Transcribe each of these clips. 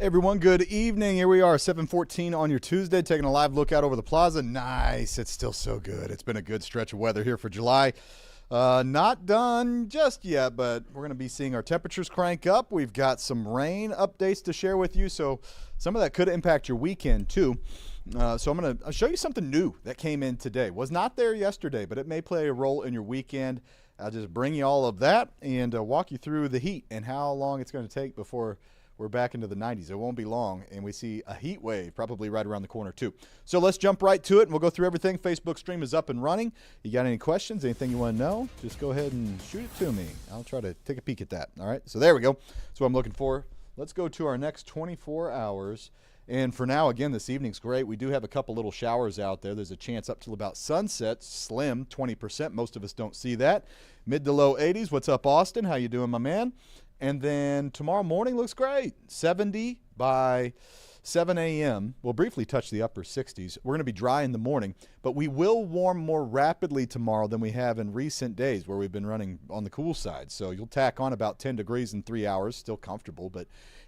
Hey everyone, good evening. Here we are, 7:14 on your Tuesday, taking a live look out over the plaza. Nice. It's still so good. It's been a good stretch of weather here for July. Not done just yet, but we're going to be seeing our temperatures crank up. We've got some rain updates to share with you, so some of that could impact your weekend too. So I'm going to show you something new that came in today. Was not there yesterday, but it may play a role in your weekend. I'll just bring you all of that and walk you through the heat and how long it's going to take before we're back into the 90s. It won't be long, and we see a heat wave probably right around the corner too. So let's jump right to it, and we'll go through everything. Facebook stream is up and running. You got any questions, anything you want to know, just go ahead and shoot it to me. I'll try to take a peek at that. All right, so there we go. That's what I'm looking for. Let's go to our next 24 hours. And for now, again, this evening's great. We do have a couple little showers out there. There's a chance up till about sunset, slim, 20%. Most of us don't see that. Mid to low 80s. What's up, Austin? How you doing, my man? And then tomorrow morning looks great. 70 by 7 a.m. We'll briefly touch the upper 60s. We're going to be dry in the morning, but we will warm more rapidly tomorrow than we have in recent days where we've been running on the cool side. So you'll tack on about 10 degrees in 3 hours, still comfortable, but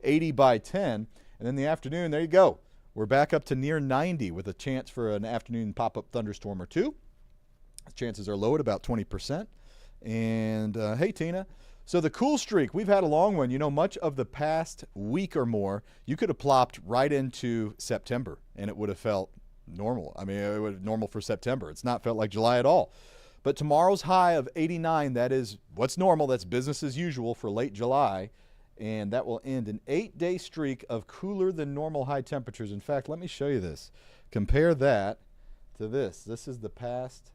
80 by 10. And then the afternoon, there you go. We're back up to near 90 with a chance for an afternoon pop-up thunderstorm or two. Chances are low at about 20%. And hey, Tina. So the cool streak, we've had a long one. You know, much of the past week or more, you could have plopped right into September, and it would have felt normal. I mean, it would have normal for September. It's not felt like July at all. But tomorrow's high of 89, that is what's normal. That's business as usual for late July. And that will end an 8-day streak of cooler than normal high temperatures. In fact, let me show you this. Compare that to this. This is the past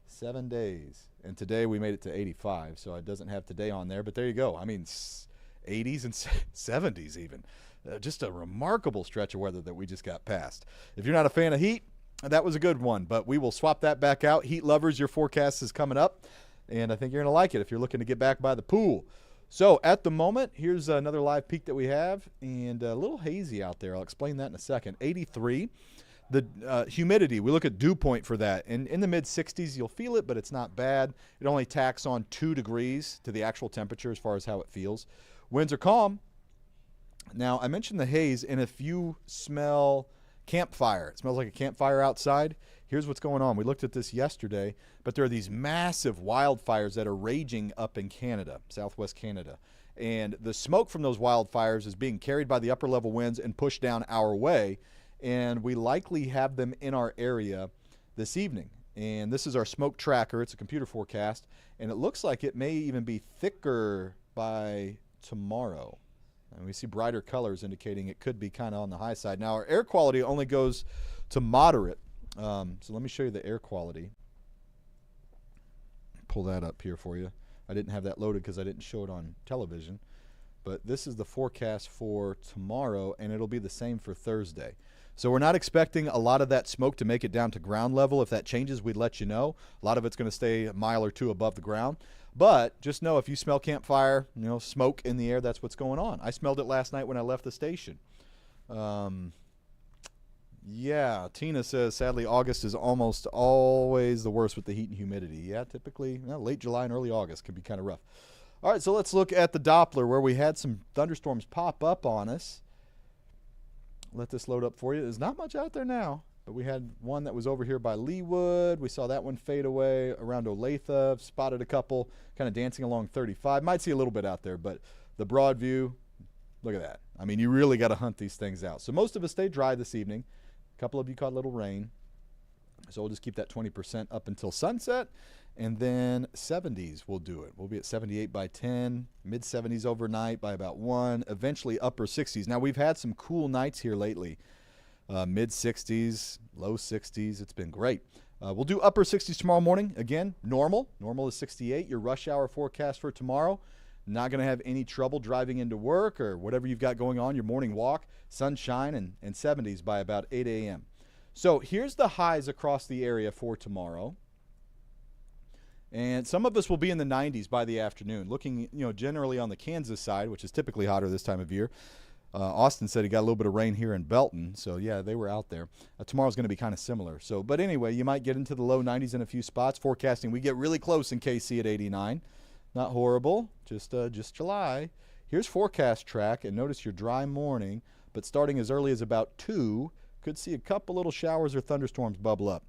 7 days. And today we made it to 85, so it doesn't have today on there. But there you go. I mean, 80s and 70s even. Just a remarkable stretch of weather that we just got past. If you're not a fan of heat, that was a good one. But we will swap that back out. Heat lovers, your forecast is coming up. And I think you're going to like it if you're looking to get back by the pool. So at the moment, here's another live peak that we have, and a little hazy out there. I'll explain that in a second. 83. The humidity, we look at dew point for that. And in the mid-60s, you'll feel it, but it's not bad. It only tacks on 2 degrees to the actual temperature as far as how it feels. Winds are calm. Now, I mentioned the haze, and if you smell campfire, it smells like a campfire outside, here's what's going on. We looked at this yesterday, but there are these massive wildfires that are raging up in Canada, southwest Canada. And the smoke from those wildfires is being carried by the upper level winds and pushed down our way. And we likely have them in our area this evening. And this is our smoke tracker. It's a computer forecast. And it looks like it may even be thicker by tomorrow. And we see brighter colors indicating it could be kind of on the high side. Now, our air quality only goes to moderate. So let me show you the air quality. Pull that up here for you. I didn't have that loaded because I didn't show it on television. But this is the forecast for tomorrow, and it'll be the same for Thursday. So we're not expecting a lot of that smoke to make it down to ground level. If that changes, we'd let you know. A lot of it's going to stay a mile or two above the ground. But just know if you smell campfire, you know, smoke in the air, that's what's going on. I smelled it last night when I left the station. Yeah, Tina says, sadly, August is almost always the worst with the heat and humidity. Yeah, typically, late July and early August can be kind of rough. All right, so let's look at the Doppler where we had some thunderstorms pop up on us. Let this load up for you. There's not much out there now, but we had one that was over here by Leewood. We saw that one fade away around Olathe. Spotted a couple kind of dancing along 35. Might see a little bit out there, but the broad view, look at that. I mean, you really got to hunt these things out. So most of us stayed dry this evening. A couple of you caught a little rain. So we'll just keep that 20% up until sunset. And then 70s will do it. We'll be at 78 by 10, mid-70s overnight by about 1, eventually upper 60s. Now, we've had some cool nights here lately, mid-60s, low 60s. It's been great. We'll do upper 60s tomorrow morning. Again, normal. Normal is 68. Your rush hour forecast for tomorrow. Not going to have any trouble driving into work or whatever you've got going on, your morning walk. Sunshine and 70s by about 8 a.m. So here's the highs across the area for tomorrow. And some of us will be in the 90s by the afternoon, looking, generally on the Kansas side, which is typically hotter this time of year. Austin said he got a little bit of rain here in Belton, so yeah, they were out there. Tomorrow's going to be kind of similar. So, but anyway, you might get into the low 90s in a few spots. Forecasting, we get really close in KC at 89. Not horrible, just July. Here's forecast track, and notice your dry morning, but starting as early as about 2, could see a couple little showers or thunderstorms bubble up.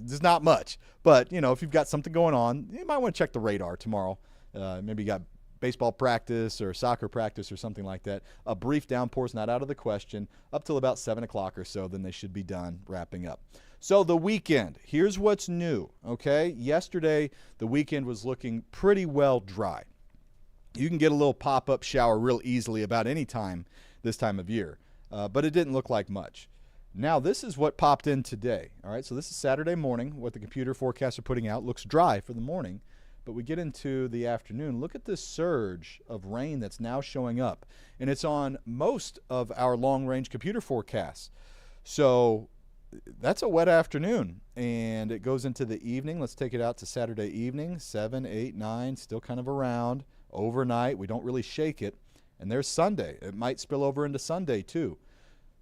There's not much, but if you've got something going on, you might want to check the radar tomorrow. Maybe you got baseball practice or soccer practice or something like that. A brief downpour is not out of the question up till about 7 o'clock or so. Then they should be done wrapping up. So the weekend, here's what's new, okay? Yesterday, the weekend was looking pretty well dry. You can get a little pop-up shower real easily about any time this time of year, but it didn't look like much. Now, this is what popped in today, all right? So this is Saturday morning. What the computer forecasts are putting out looks dry for the morning, but we get into the afternoon. Look at this surge of rain that's now showing up, and it's on most of our long-range computer forecasts. So that's a wet afternoon, and it goes into the evening. Let's take it out to Saturday evening, 7, 8, 9, still kind of around. Overnight, we don't really shake it. And there's Sunday. It might spill over into Sunday too.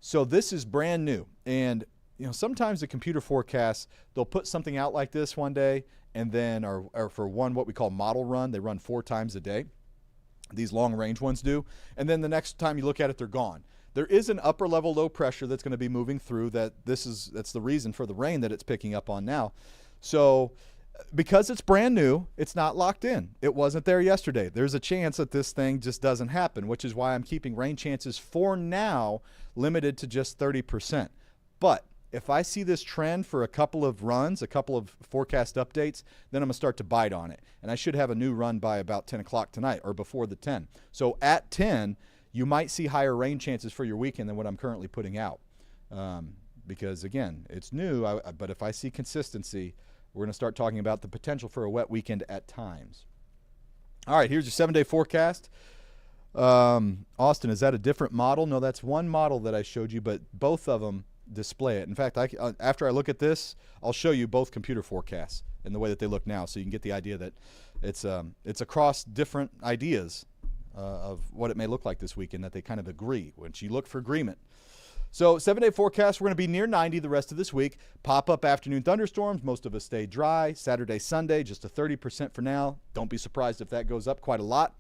So this is brand new. And sometimes the computer forecasts, they'll put something out like this one day, and then or for one what we call model run, they run 4 times a day. These long range ones do. And then the next time you look at it, they're gone. There is an upper level low pressure that's going to be moving through that's the reason for the rain that it's picking up on now. So because it's brand new, it's not locked in. It wasn't there yesterday. There's a chance that this thing just doesn't happen, which is why I'm keeping rain chances for now limited to just 30%. But if I see this trend for a couple of runs, a couple of forecast updates, then I'm going to start to bite on it. And I should have a new run by about 10 o'clock tonight or before the 10. So at 10, you might see higher rain chances for your weekend than what I'm currently putting out. Because, again, it's new, but if I see consistency, we're going to start talking about the potential for a wet weekend at times. All right, here's your 7-day forecast. Austin, is that a different model? No, that's one model that I showed you, but both of them display it. In fact, after I look at this, I'll show you both computer forecasts in the way that they look now, so you can get the idea that it's across different ideas of what it may look like this weekend, that they kind of agree once you look for agreement. So 7-day forecast, we're going to be near 90 the rest of this week. Pop-up afternoon thunderstorms. Most of us stay dry. Saturday, Sunday, just a 30% for now. Don't be surprised if that goes up quite a lot.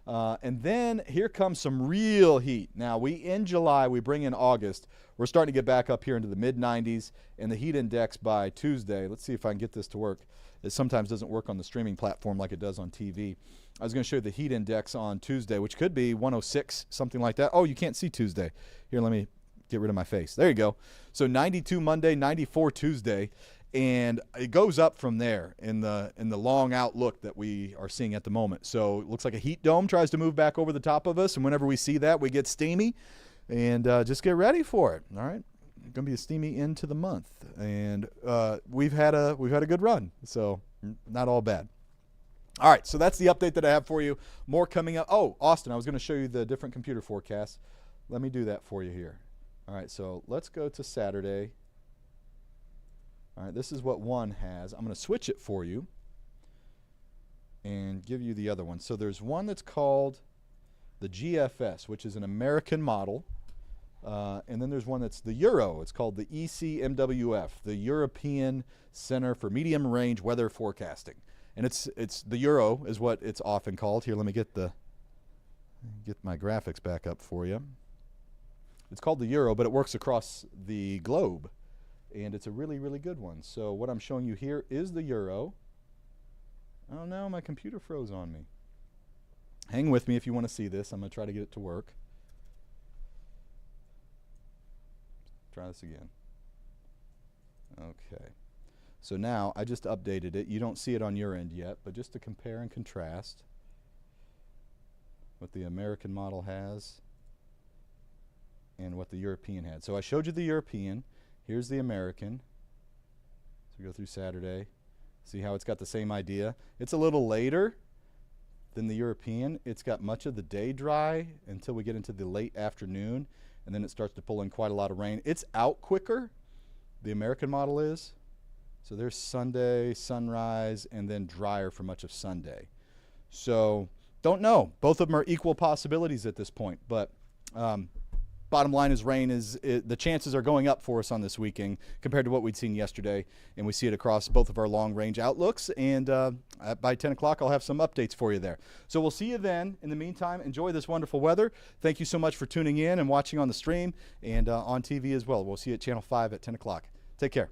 And then here comes some real heat. Now, we end July, we bring in August. We're starting to get back up here into the mid-90s, and the heat index by Tuesday. Let's see if I can get this to work. It sometimes doesn't work on the streaming platform like it does on TV. I was going to show you the heat index on Tuesday, which could be 106, something like that. Oh, you can't see Tuesday. Here, let me get rid of my face. There you go. So 92 Monday, 94 Tuesday, and it goes up from there in the long outlook that we are seeing at the moment. So it looks like a heat dome tries to move back over the top of us, and whenever we see that, we get steamy, and just get ready for it. All right, it's going to be a steamy end to the month, and we've had a good run, so not all bad. All right, so that's the update that I have for you. More coming up. Oh, Austin, I was going to show you the different computer forecasts. Let me do that for you here. All right, so let's go to Saturday. All right, this is what one has. I'm going to switch it for you and give you the other one. So there's one that's called the GFS, which is an American model. And then there's one that's the Euro. It's called the ECMWF, the European Center for Medium Range Weather Forecasting. And it's the Euro is what it's often called. Here, let me get my graphics back up for you. It's called the Euro, but it works across the globe, and it's a really, really good one. So what I'm showing you here is the Euro. Oh no, my computer froze on me. Hang with me if you want to see this. I'm going to try to get it to work. Try this again. Okay. So now I just updated it. You don't see it on your end yet, but just to compare and contrast what the American model has and what the European had. So I showed you the European. Here's the American. So we go through Saturday. See how it's got the same idea? It's a little later than the European. It's got much of the day dry until we get into the late afternoon, and then it starts to pull in quite a lot of rain. It's out quicker, the American model is. So there's Sunday, sunrise, and then drier for much of Sunday. So don't know. Both of them are equal possibilities at this point, but bottom line is rain the chances are going up for us on this weekend compared to what we'd seen yesterday, and we see it across both of our long-range outlooks. And by 10 o'clock, I'll have some updates for you there. So we'll see you then. In the meantime, enjoy this wonderful weather. Thank you so much for tuning in and watching on the stream and on TV as well. We'll see you at Channel 5 at 10 o'clock. Take care.